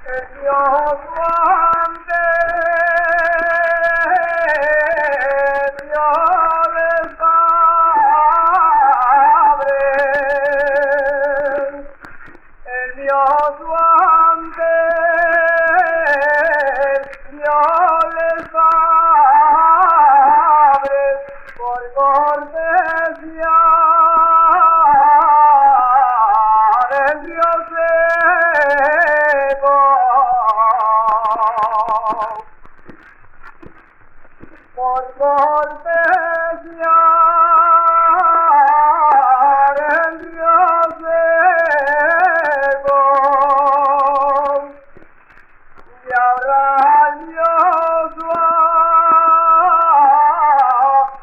El Dios grande, Dios del Padre, el Dios grande, Dios del Padre, por cortesía del Dios seco, por cortesía del Dios seco, y ahora Dios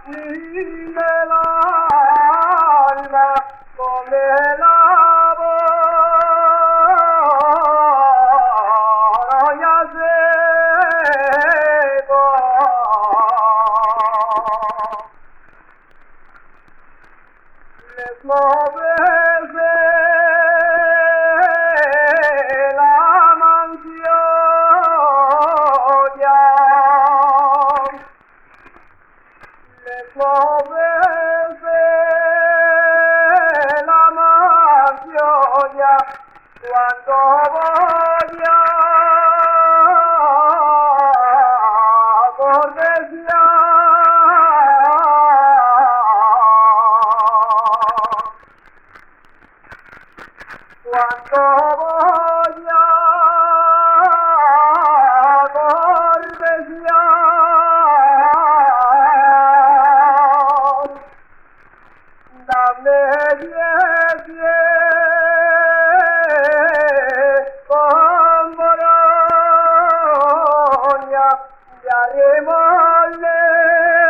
ni del alma con el amor ya seco. Les movece la mansión ya, les movece la mansión ya, cuando voy a cortesía. Cuando voy a cortesía, dame 10 con Bolonia, ya remolé.